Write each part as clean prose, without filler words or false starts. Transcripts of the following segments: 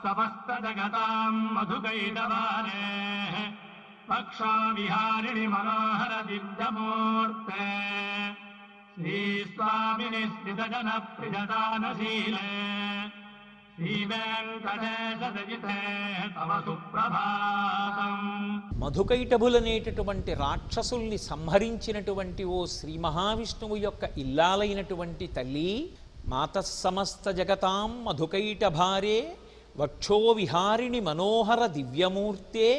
సమస్తజగతాం మధుకైటవానే పక్షావిహారిణి మనోహర దివ్యమూర్తే శ్రీస్వామిని స్థితజన ప్రియదానశీలే శ్రీవేంకటేశదయితే తవ సుప్రభాతం. మధుకైటభులనేటటువంటి రాక్షసుల్ని సంహరించినటువంటి ఓ శ్రీ మహావిష్ణువు యొక్క ఇల్లాలైనటువంటి తల్లి, మాతస్సమస్త జగతాం మధుకైటభారే వక్షో విహారిణి మనోహర దివ్యమూర్తే,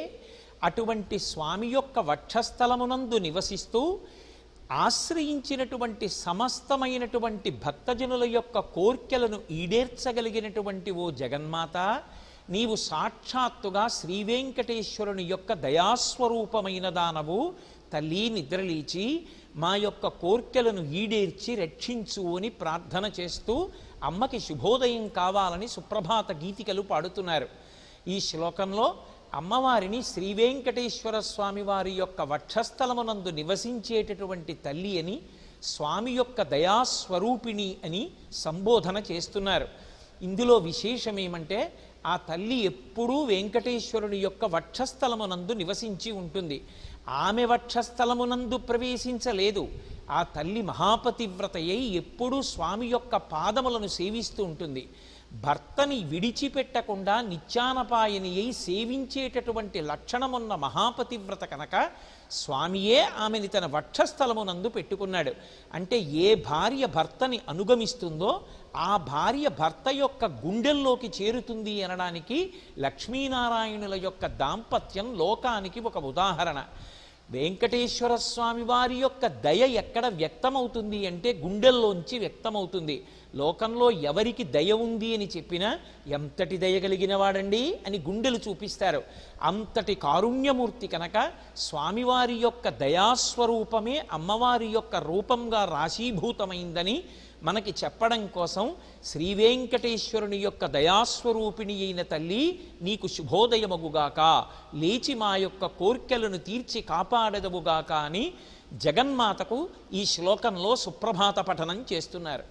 అటువంటి స్వామి యొక్క వక్షస్థలమునందు నివసిస్తూ ఆశ్రయించినటువంటి సమస్తమైనటువంటి భక్తజనుల యొక్క కోర్కెలను ఈడేర్చగలిగినటువంటి ఓ జగన్మాత, నీవు సాక్షాత్తుగా శ్రీవేంకటేశ్వరుని యొక్క దయాస్వరూపమైన దానవు. తల్లి నిద్రలేచి మా యొక్క కోర్కెలను ఈడేర్చి రక్షించు అని ప్రార్థన చేస్తూ అమ్మకి శుభోదయం కావాలని సుప్రభాత గీతికలు పాడుతున్నారు. ఈ శ్లోకంలో అమ్మవారిని శ్రీవేంకటేశ్వర స్వామి వారి యొక్క వక్షస్థలమునందు నివసించేటటువంటి తల్లి అని, స్వామి యొక్క దయాస్వరూపిణి అని సంబోధన చేస్తున్నారు. ఇందులో విశేషమేమంటే ఆ తల్లి ఎప్పుడూ వెంకటేశ్వరుని యొక్క వక్షస్థలమునందు నివసించి ఉంటుంది. ఆమె వక్షస్థలమునందు ప్రవేశించలేదు. ఆ తల్లి మహాపతివ్రతయ్యి ఎప్పుడూ స్వామి యొక్క పాదములను సేవిస్తూ ఉంటుంది. భర్తని విడిచిపెట్టకుండా నిత్యానపాయని అయి సేవించేటటువంటి లక్షణమున్న మహాపతివ్రత కనుక స్వామియే ఆమెని తన వక్షస్థలమునందు పెట్టుకున్నాడు. అంటే ఏ భార్య భర్తని అనుగమిస్తుందో ఆ భార్య భర్త యొక్క గుండెల్లోకి చేరుతుంది అనడానికి లక్ష్మీనారాయణుల యొక్క దాంపత్యం లోకానికి ఒక ఉదాహరణ. వెంకటేశ్వర స్వామి వారి యొక్క దయ ఎక్కడ వ్యక్తమవుతుంది అంటే గుండెల్లోంచి వ్యక్తమవుతుంది. లోకంలో ఎవరికి దయ ఉంది అని చెప్పినా ఎంతటి దయ కలిగిన వాడండి అని గుండెలు చూపిస్తారు. అంతటి కారుణ్యమూర్తి కనుక స్వామివారి యొక్క దయాస్వరూపమే అమ్మవారి యొక్క రూపంగా రాశీభూతమైందని మనకి చెప్పడం కోసం శ్రీవేంకటేశ్వరుని యొక్క దయాస్వరూపిణి అయిన తల్లి నీకు శుభోదయమగుగాక, లేచి మా యొక్క కోర్కెలను తీర్చి కాపాడదవుగాక అని జగన్మాతకు ఈ శ్లోకంలో సుప్రభాత పఠనం చేస్తున్నారు.